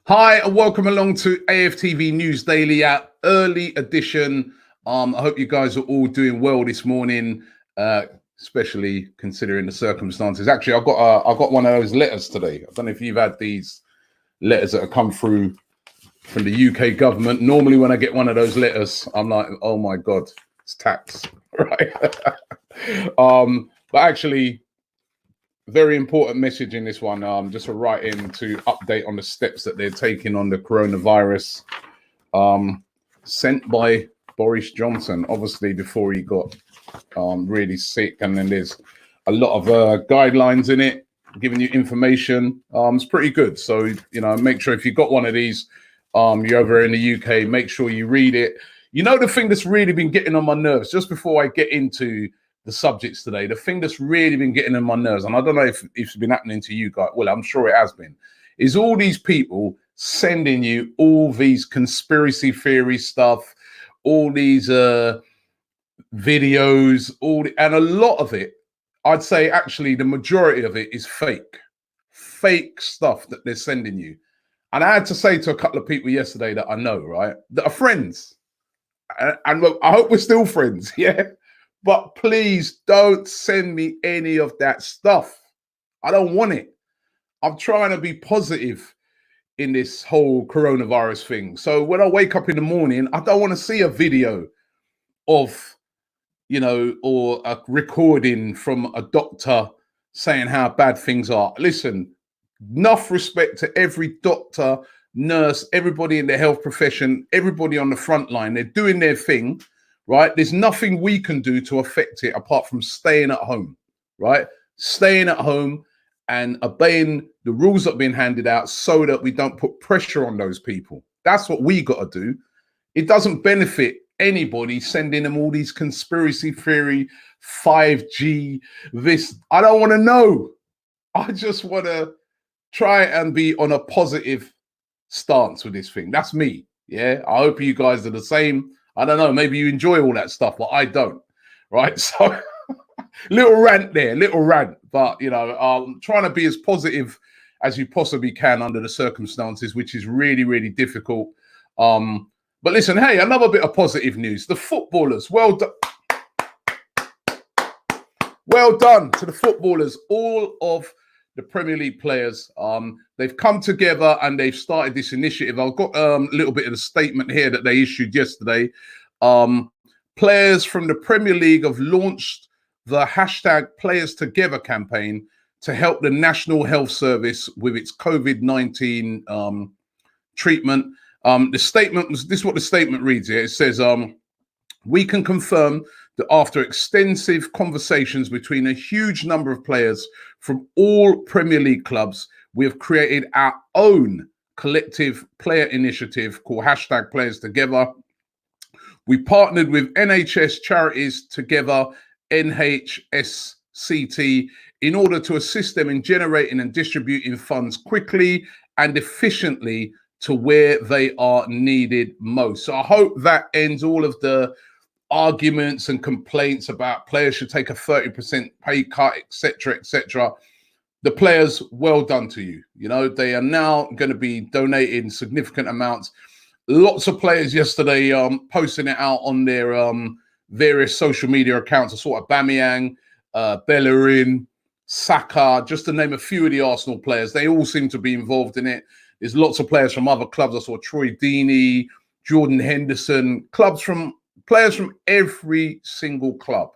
Hi, and welcome along to AFTV News Daily, our early edition. I hope you guys are all doing well this morning, especially considering the circumstances. Actually, I got one of those letters today. I don't know if you've had these letters that have come through from the UK government. Normally, when I get one of those letters, I'm like, oh my God, it's tax, right? But actually, very important message in this one. Just a write-in to update on the steps that they're taking on the coronavirus, sent by Boris Johnson, obviously before he got really sick. And then there's a lot of guidelines in it, giving you information. It's pretty good. So, make sure if you've got one of these, you're over in the UK, make sure you read it. The thing that's really been getting on my nerves, just before I get into the subjects today, the thing that's really been getting on my nerves, and I don't know if it's been happening to you guys, well, I'm sure it has been, is all these people sending you all these conspiracy theory stuff, all these videos, and a lot of it, I'd say actually the majority of it is fake stuff that they're sending you. And I had to say to a couple of people yesterday that I know, right, that are friends, and look, I hope we're still friends, yeah? But please don't send me any of that stuff. I don't want it. I'm trying to be positive in this whole coronavirus thing. So when I wake up in the morning, I don't want to see a video of, or a recording from a doctor saying how bad things are. Listen, enough respect to every doctor, nurse, everybody in the health profession, everybody on the front line. They're doing their thing. Right? There's nothing we can do to affect it apart from staying at home, right? Staying at home and obeying the rules that have been handed out so that we don't put pressure on those people. That's what we got to do. It doesn't benefit anybody sending them all these conspiracy theory, 5G, this. I don't want to know. I just want to try and be on a positive stance with this thing. That's me. Yeah. I hope you guys are the same. I don't know, maybe you enjoy all that stuff, but I don't, right? So little rant, but trying to be as positive as you possibly can under the circumstances, which is really, really difficult. But listen, hey, another bit of positive news. The footballers, well done to the footballers, all of the Premier League players. They've come together and they've started this initiative. I've got a little bit of the statement here that they issued yesterday. Players from the Premier League have launched the hashtag Players Together campaign to help the National Health Service with its COVID-19 treatment. The statement was, this is what the statement reads here. It says, we can confirm that after extensive conversations between a huge number of players from all Premier League clubs, we have created our own collective player initiative called hashtag Players Together. We partnered with NHS Charities Together, NHSCT, in order to assist them in generating and distributing funds quickly and efficiently to where they are needed most. So I hope that ends all of the arguments and complaints about players should take a 30% pay cut, etc., etc. The players, well done to you. They are now going to be donating significant amounts. Lots of players yesterday posting it out on their various social media accounts. I saw Aubameyang, Bellerin, Saka, just to name a few of the Arsenal players. They all seem to be involved in it. There's lots of players from other clubs. I saw Troy Deeney, Jordan Henderson, players from every single club.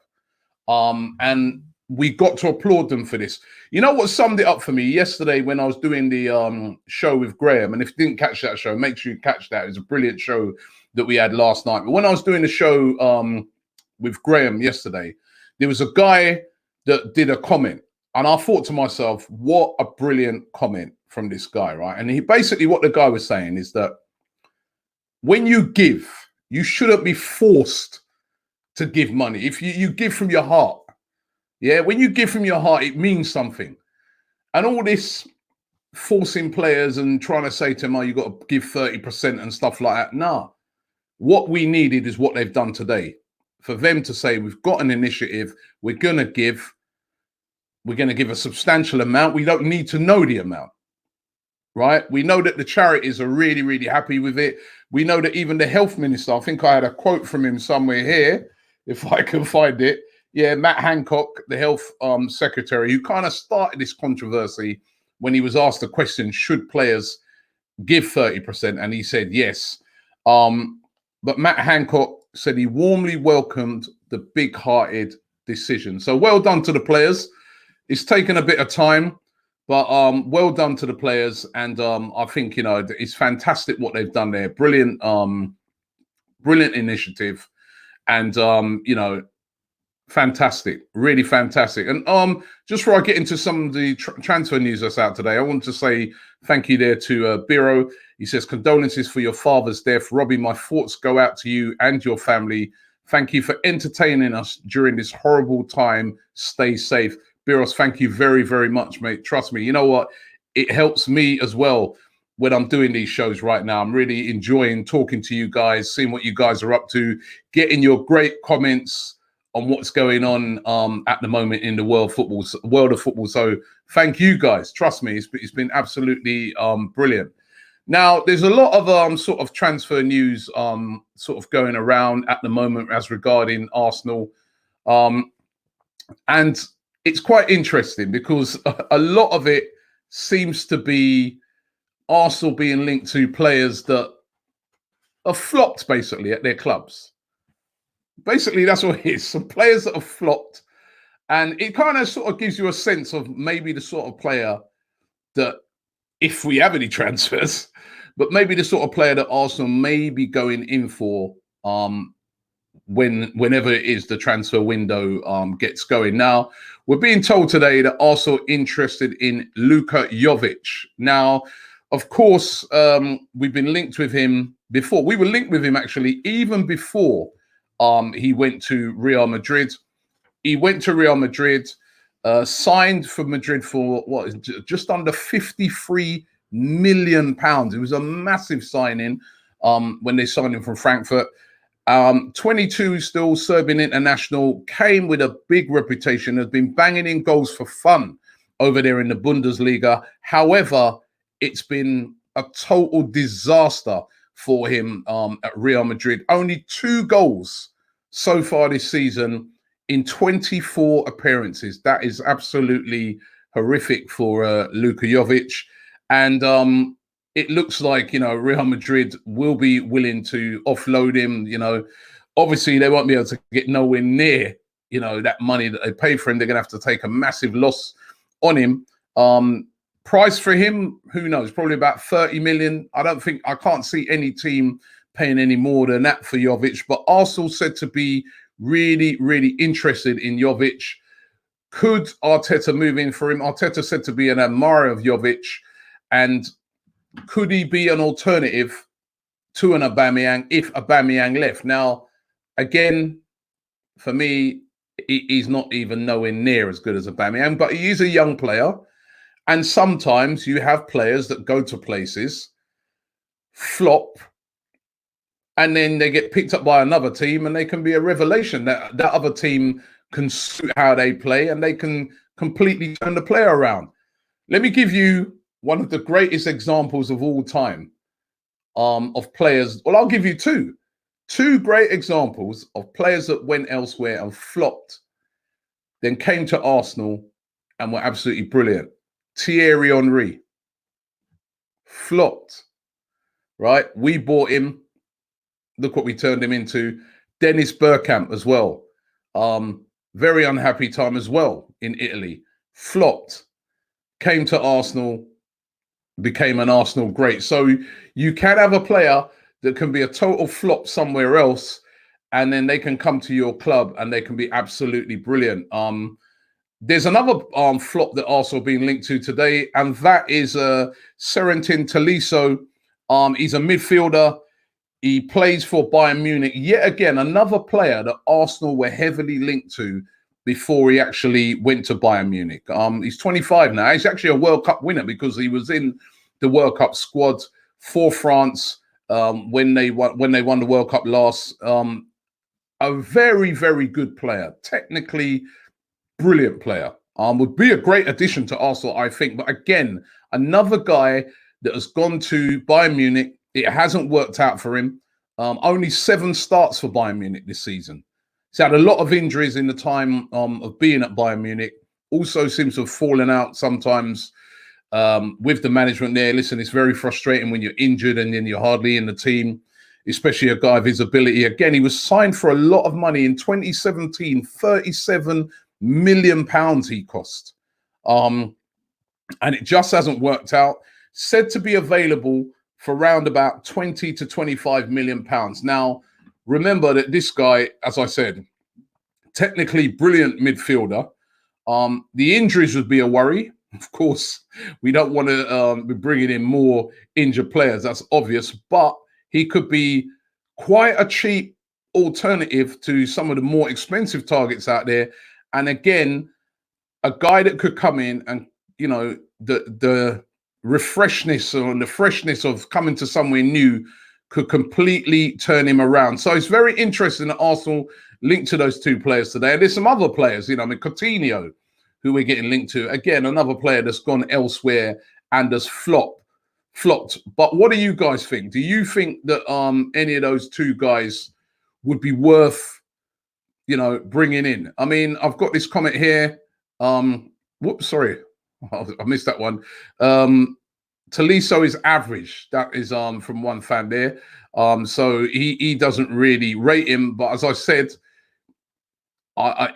And we got to applaud them for this. You know what summed it up for me yesterday when I was doing the show with Graham? And if you didn't catch that show, make sure you catch that. It was a brilliant show that we had last night. But when I was doing the show with Graham yesterday, there was a guy that did a comment. And I thought to myself, what a brilliant comment from this guy, right? And he basically, what the guy was saying is that when you give, you shouldn't be forced to give money. If you give from your heart, yeah, when you give from your heart, it means something. And all this forcing players and trying to say to them, oh, you got to give 30% and stuff like that. Nah, what we needed is what they've done today. For them to say, we've got an initiative, we're going to give a substantial amount. We don't need to know the amount. right? We know that the charities are really, really happy with it. We know that even the health minister, I think I had a quote from him somewhere here, if I can find it. Yeah, Matt Hancock, the health secretary, who kind of started this controversy when he was asked the question, should players give 30%? And he said yes. But Matt Hancock said he warmly welcomed the big-hearted decision. So well done to the players. It's taken a bit of time, but well done to the players. And I think, you know, it's fantastic what they've done there. Brilliant, brilliant initiative. And, you know, fantastic, really fantastic. And just before I get into some of the transfer news that's out today, I want to say thank you there to Biro. He says, condolences for your father's death. Robbie, my thoughts go out to you and your family. Thank you for entertaining us during this horrible time. Stay safe. Biros, thank you very, very much, mate. Trust me. You know what? It helps me as well when I'm doing these shows right now. I'm really enjoying talking to you guys, seeing what you guys are up to, getting your great comments on what's going on at the moment in the world of football. So thank you guys. Trust me, it's been absolutely brilliant. Now, there's a lot of sort of transfer news sort of going around at the moment as regarding Arsenal. And it's quite interesting because a lot of it seems to be Arsenal being linked to players that are flopped basically at their clubs. Basically, that's what it is. Some players that have flopped. And it kind of sort of gives you a sense of maybe the sort of player that, if we have any transfers, but maybe the sort of player that Arsenal may be going in for whenever it is the transfer window gets going. Now, we're being told today that Arsenal interested in Luka Jovic. Now, of course, we've been linked with him before. We were linked with him actually even before he went to Real Madrid. He went to Real Madrid, signed for Madrid for just under £53 million. It was a massive signing when they signed him from Frankfurt. 22, still Serbian international, came with a big reputation, has been banging in goals for fun over there in the Bundesliga. However, it's been a total disaster for him at Real Madrid. Only 2 goals so far this season in 24 appearances. That is absolutely horrific for Luka Jovic. And it looks like, you know, Real Madrid will be willing to offload him. You know, obviously they won't be able to get nowhere near, you know, that money that they pay for him. They're going to have to take a massive loss on him. Price for him, who knows, probably about 30 million. I can't see any team paying any more than that for Jovic, but Arsenal said to be really, really interested in Jovic. Could Arteta move in for him? Arteta said to be an admirer of Jovic, and could he be an alternative to an Aubameyang if Aubameyang left? Now, again, for me, he's not even nowhere near as good as Aubameyang, but he is a young player. And sometimes you have players that go to places, flop, and then they get picked up by another team and they can be a revelation. That other team can suit how they play and they can completely turn the player around. Let me give you one of the greatest examples of all time of players. Well, I'll give you two great examples of players that went elsewhere and flopped, then came to Arsenal and were absolutely brilliant. Thierry Henry flopped, right? We bought him. Look what we turned him into. Dennis Bergkamp as well. Very unhappy time as well in Italy. Flopped. Came to Arsenal. Became an Arsenal great. So you can have a player that can be a total flop somewhere else, and then they can come to your club and they can be absolutely brilliant. There's another flop that Arsenal being linked to today, and that is Serentin Tolisso. He's a midfielder. He plays for Bayern Munich. Yet again, another player that Arsenal were heavily linked to before he actually went to Bayern Munich. He's 25 now. He's actually a World Cup winner because he was in the World Cup squad for France when they won the World Cup last. A very, very good player. Technically brilliant player. Would be a great addition to Arsenal, I think. But again, another guy that has gone to Bayern Munich. It hasn't worked out for him. Only 7 starts for Bayern Munich this season. He's had a lot of injuries in the time of being at Bayern Munich. Also seems to have fallen out sometimes with the management there. Listen, it's very frustrating when you're injured and then you're hardly in the team, especially a guy of his ability. Again, he was signed for a lot of money in 2017, 37 million pounds he cost. And it just hasn't worked out. Said to be available for around about 20 to 25 million pounds. Now, remember that this guy, as I said, technically brilliant midfielder. The injuries would be a worry. Of course, we don't want to be bringing in more injured players. That's obvious. But he could be quite a cheap alternative to some of the more expensive targets out there. And again, a guy that could come in and, you know, the refreshness or the freshness of coming to somewhere new could completely turn him around. So it's very interesting that Arsenal linked to those 2 players today. And there's some other players, you know, I mean, Coutinho, who we're getting linked to. Again, another player that's gone elsewhere and has flopped. But what do you guys think? Do you think that any of those 2 guys would be worth, you know, bringing in? I mean, I've got this comment here. Whoops, sorry. I missed that one. Tolisso is average. That is from one fan there. So he doesn't really rate him. But as I said,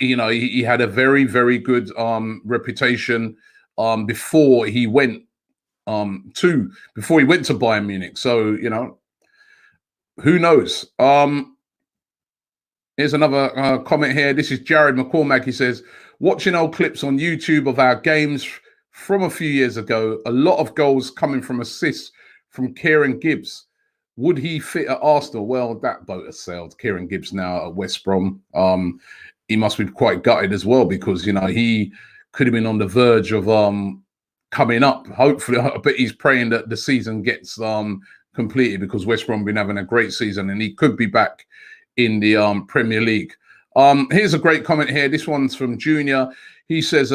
you know, he had a very, very good reputation before he went to Bayern Munich. So, you know, who knows? Here's another comment here. This is Jared McCormack. He says, watching old clips on YouTube of our games from a few years ago, a lot of goals coming from assists from Kieran Gibbs. Would he fit at Arsenal? Well, that boat has sailed. Kieran Gibbs now at West Brom. He must be quite gutted as well because, you know, he could have been on the verge of coming up. Hopefully, I bet he's praying that the season gets completed because West Brom have been having a great season and he could be back in the Premier League. Here's a great comment here. This one's from Junior. He says,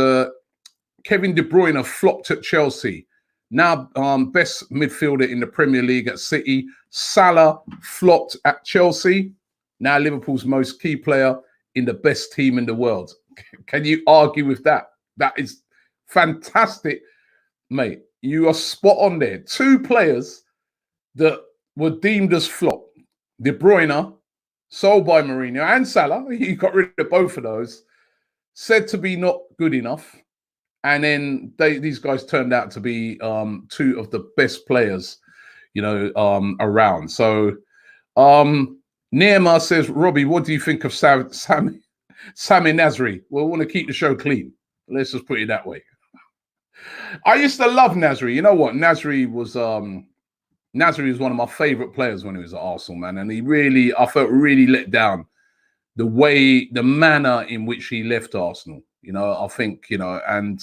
Kevin De Bruyne flopped at Chelsea. Now best midfielder in the Premier League at City. Salah flopped at Chelsea. Now Liverpool's most key player in the best team in the world. Can you argue with that? That is fantastic, mate. You are spot on there. 2 players that were deemed as flop. De Bruyne, sold by Mourinho, and Salah. He got rid of both of those. Said to be not good enough. And then these guys turned out to be 2 of the best players, you know, around. So Neymar says, Robbie, what do you think of Sami Nasri? Well, we want to keep the show clean. Let's just put it that way. I used to love Nasri. You know what? Nasri was one of my favorite players when he was at Arsenal, man. And I felt really let down the manner in which he left Arsenal. You know, I think, you know, and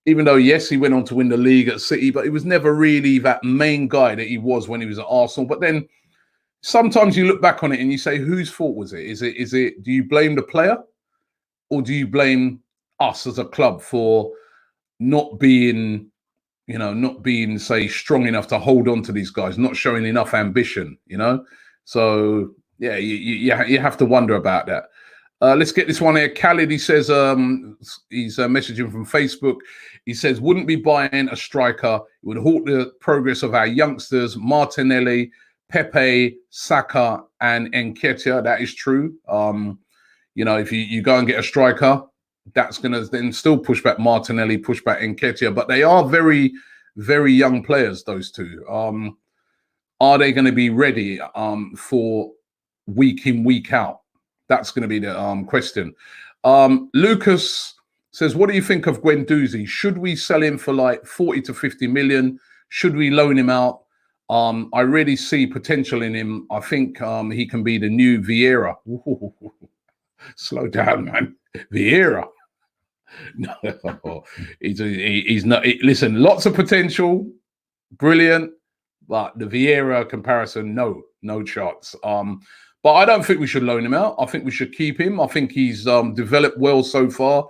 even though, yes, he went on to win the league at City, but he was never really that main guy that he was when he was at Arsenal. But then sometimes you look back on it and you say, whose fault was it? Is it, do you blame the player or do you blame us as a club for not being, say, strong enough to hold on to these guys, not showing enough ambition, you know? So, yeah, you have to wonder about that. Let's get this one here. Khalid, he says, he's messaging from Facebook. He says, wouldn't be buying a striker. It would halt the progress of our youngsters, Martinelli, Pepe, Saka, and Nketiah. That is true. You know, if you go and get a striker, that's going to then still push back Martinelli, push back Nketiah. But they are very, very young players, those 2. Are they going to be ready for week in, week out? That's going to be the question. Lucas says, what do you think of Guendouzi? Should we sell him for like 40 to 50 million? Should we loan him out? I really see potential in him. I think he can be the new Vieira. Ooh, slow down, man. Vieira. No, he's not. Listen, lots of potential. Brilliant. But the Vieira comparison, no chance. But I don't think we should loan him out. I think we should keep him. I think he's developed well so far.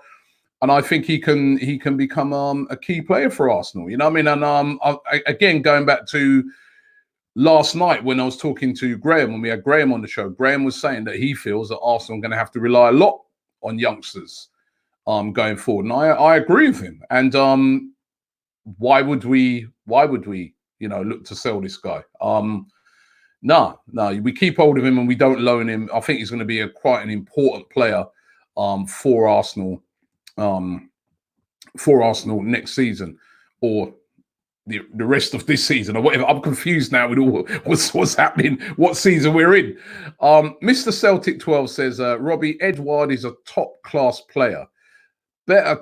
and I think he can become a key player for Arsenal. You know what I mean? And again, going back to last night when I was talking to Graham, when we had Graham on the show, Graham was saying that he feels that Arsenal are going to have to rely a lot on youngsters going forward, and I agree with him. And why would we look to sell this guy? No, we keep hold of him and we don't loan him. I think he's going to be quite an important player for Arsenal next season, or the rest of this season, or whatever. I'm confused now with all what's happening, what season we're in. Mr. Celtic 12 says, Robbie, Edouard is a top class player, better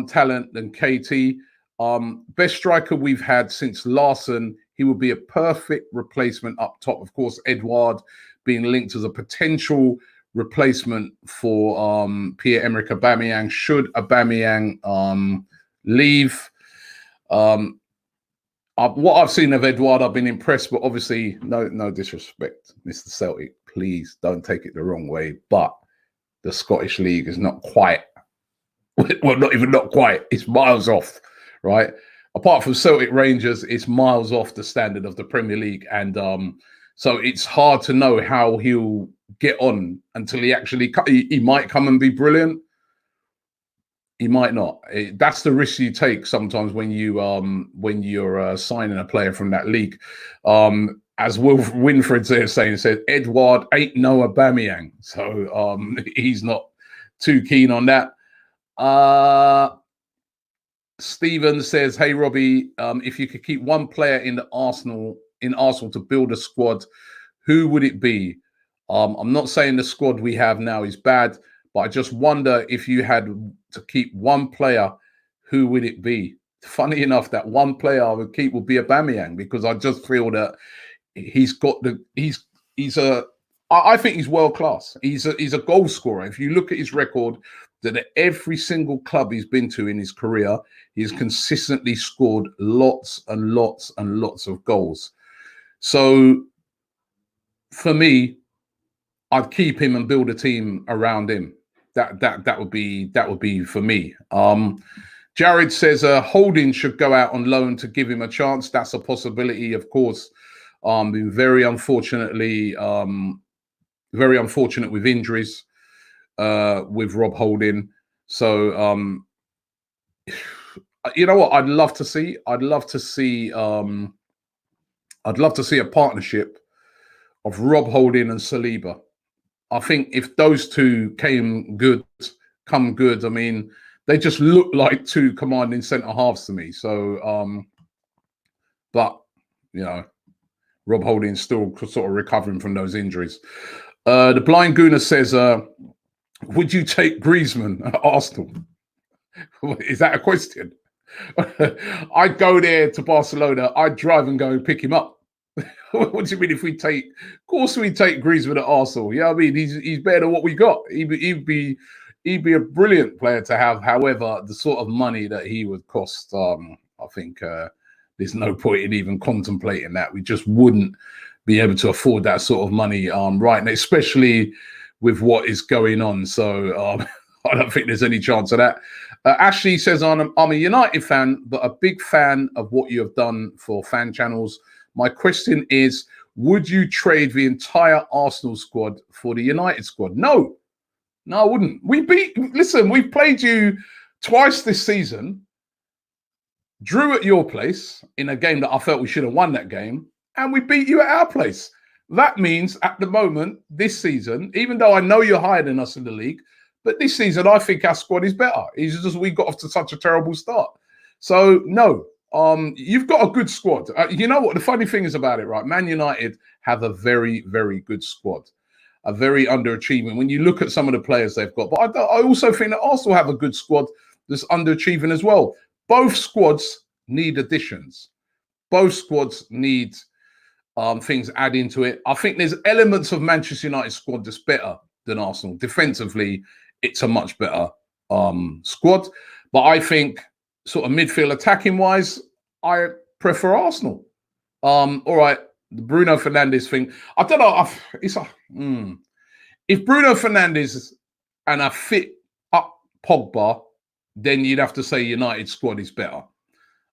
talent than KT. Best striker we've had since Larson. He would be a perfect replacement up top. Of course, Edouard being linked as a potential replacement for Pierre-Emerick Aubameyang should Aubameyang leave. What I've seen of Edouard, I've been impressed, but obviously no disrespect, Mr. Celtic. Please don't take it the wrong way. But the Scottish League is not quite, well, not quite. It's miles off, right? Apart from Celtic Rangers, it's miles off the standard of the Premier League. And so it's hard to know how he'll get on until he might come and be brilliant. He might not. That's the risk you take sometimes when you're signing a player from that league. As Wilf Winfred said, Edouard ain't no Aubameyang, so he's not too keen on that. Stephen says, "Hey Robbie, if you could keep one player in Arsenal to build a squad, who would it be?" I'm not saying the squad we have now is bad, but I just wonder if you had to keep one player, who would it be? Funny enough, that one player I would keep would be Aubameyang, because I just feel that I think he's world class. He's a goal scorer. If you look at his record, that at every single club he's been to in his career, he's consistently scored lots and lots and lots of goals. So for me, I'd keep him and build a team around him. That would be for me. Jared says Holding should go out on loan to give him a chance. That's a possibility, of course. Been very unfortunate with injuries with Rob Holding. So you know what? I'd love to see a partnership of Rob Holding and Saliba. I think if those two come good, I mean, they just look like two commanding centre halves to me. So, but you know, Rob Holding's still sort of recovering from those injuries. The Blind Gooner says, would you take Griezmann at Arsenal? Is that a question? I'd go there to Barcelona. I'd drive and go and pick him up. What do you mean if we take? Of course we take Griezmann at Arsenal. Yeah, I mean he's better than what we got. He'd be a brilliant player to have. However, the sort of money that he would cost, I think there's no point in even contemplating that. We just wouldn't be able to afford that sort of money right now, especially with what is going on. So I don't think there's any chance of that. Ashley says, I'm a United fan, but a big fan of what you have done for fan channels. My question is, would you trade the entire Arsenal squad for the United squad? No, I wouldn't. We've played you twice this season, drew at your place in a game that I felt we should have won that game, and we beat you at our place. That means at the moment, this season, even though I know you're higher than us in the league, but this season, I think our squad is better. It's just we got off to such a terrible start. So, no. You've got a good squad. You know what the funny thing is about it, right? Man United have a very, very good squad, a very underachieving. When you look at some of the players they've got, but I also think that Arsenal have a good squad that's underachieving as well. Both squads need additions. Both squads need things add into it. I think there's elements of Manchester United squad that's better than Arsenal. Defensively, it's a much better squad. But I think sort of midfield attacking wise, I prefer Arsenal. All right, the Bruno Fernandes thing. I don't know. If Bruno Fernandes and a fit up Pogba then you'd have to say United squad is better.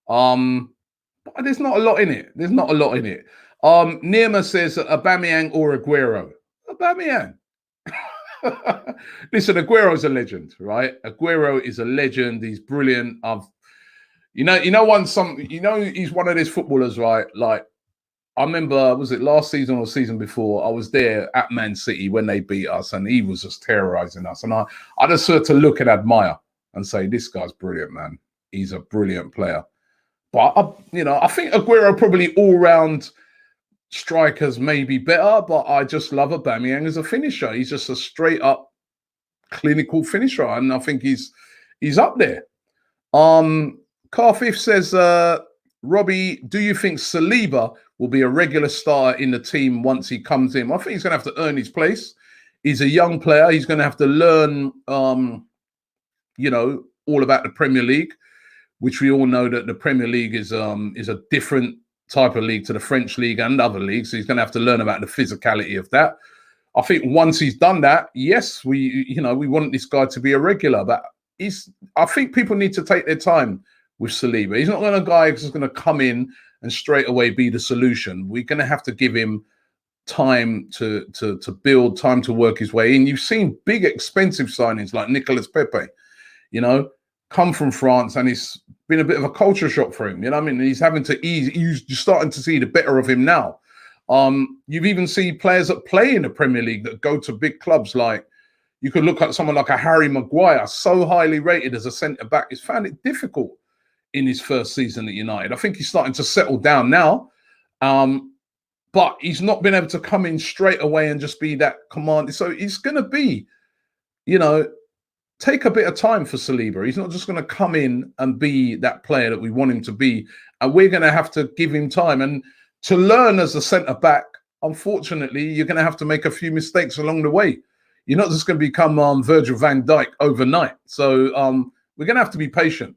But there's not a lot in it. There's not a lot in it. Nirma says Aubameyang or Aguero. Aubameyang. Listen, Aguero's a legend, right? Aguero is a legend. He's brilliant. He's one of these footballers, right? Like, I remember, was it last season or season before? I was there at Man City when they beat us, and he was just terrorizing us. And I just sort of look and admire and say, this guy's brilliant, man. He's a brilliant player. But I think Aguero probably all-round strikers may be better, but I just love Aubameyang as a finisher. He's just a straight-up clinical finisher, and I think he's up there. Carfif says, Robbie, do you think Saliba will be a regular starter in the team once he comes in? I think he's going to have to earn his place. He's a young player. He's going to have to learn, all about the Premier League, which we all know that the Premier League is a different type of league to the French league and other leagues. So he's going to have to learn about the physicality of that. I think once he's done that, yes, we want this guy to be a regular, but I think people need to take their time with Saliba. He's not going to guy who's going to come in and straight away be the solution. We're going to have to give him time to build, time to work his way in. You've seen big expensive signings like Nicolas Pepe, come from France, and it's been a bit of a culture shock for him. He's having to ease. You're starting to see the better of him now. You've even seen players that play in the Premier League that go to big clubs. Like, you could look at someone like a Harry Maguire, so highly rated as a centre back. He's found it difficult in his first season at United. I think he's starting to settle down now, but he's not been able to come in straight away and just be that commander. So he's going to be, take a bit of time for Saliba. He's not just going to come in and be that player that we want him to be. And we're going to have to give him time. And to learn as a centre-back, unfortunately, you're going to have to make a few mistakes along the way. You're not just going to become Virgil van Dijk overnight. So we're going to have to be patient.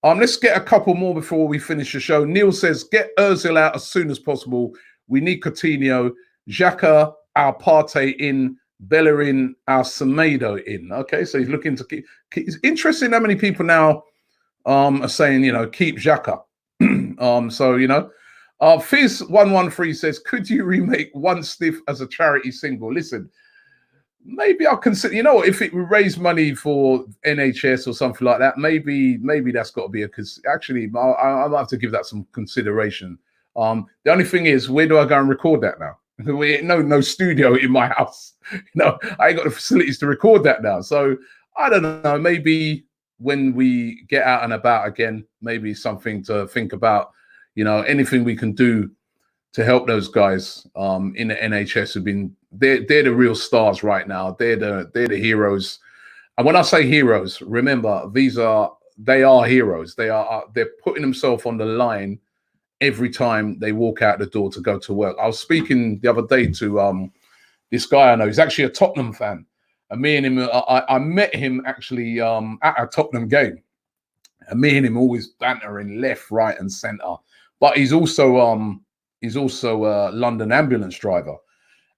Let's get a couple more before we finish the show. Neil says, get Ozil out as soon as possible. We need Coutinho, Xhaka, our Partey in, Bellerin, our Semedo in. Okay, so he's looking to keep. It's interesting how many people now are saying, keep Xhaka. Fizz113 says, could you remake One Stiff as a charity single? Listen, maybe I'll consider, if it would raise money for NHS or something like that, maybe that's got to be because actually I'll have to give that some consideration. The only thing is, where do I go and record that now? No studio in my house. I ain't got the facilities to record that now. So I don't know, maybe when we get out and about again, maybe something to think about, anything we can do to help those guys in the NHS who've been, they're the real stars right now. They're the heroes. And when I say heroes, remember, they are heroes. They're putting themselves on the line every time they walk out the door to go to work. I was speaking the other day to this guy I know. He's actually a Tottenham fan. And me and him, I met him actually at a Tottenham game. And me and him always bantering left, right, and centre. But he's also a London ambulance driver.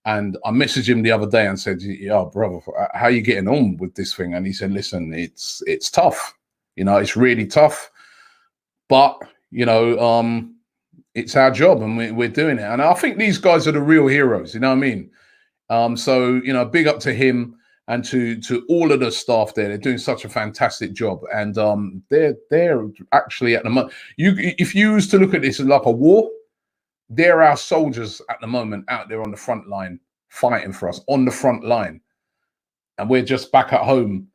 And I messaged him the other day and said, "Yeah, brother, how are you getting on with this thing?" And he said, "Listen, it's tough. It's really tough. But it's our job, and we're doing it." And I think these guys are the real heroes. You know what I mean? So big up to him and to all of the staff there. They're doing such a fantastic job, and they're actually at the moment. If you used to look at this as like a war, they're our soldiers at the moment out there on the front line fighting for us on the front line, and we're just back at home,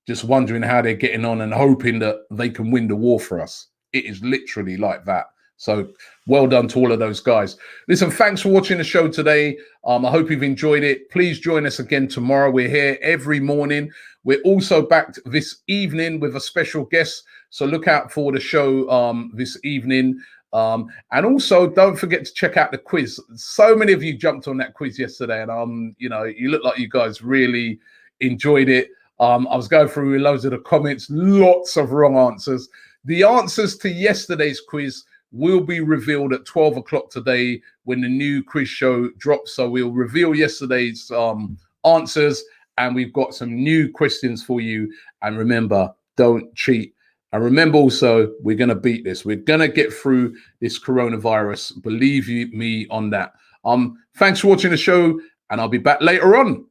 just wondering how they're getting on and hoping that they can win the war for us. It is literally like that. So well done to all of those guys. Listen, thanks for watching the show today. I hope you've enjoyed it. Please join us again tomorrow. We're here every morning. We're also back this evening with a special guest. So look out for the show this evening. And also don't forget to check out the quiz. So many of you jumped on that quiz yesterday, and you look like you guys really enjoyed it. I was going through loads of the comments, lots of wrong answers. The answers to yesterday's quiz will be revealed at 12 o'clock today when the new quiz show drops. So we'll reveal yesterday's answers, and we've got some new questions for you. And remember, don't cheat. And remember also, we're going to beat this. We're going to get through this coronavirus. Believe me on that. Thanks for watching the show, and I'll be back later on.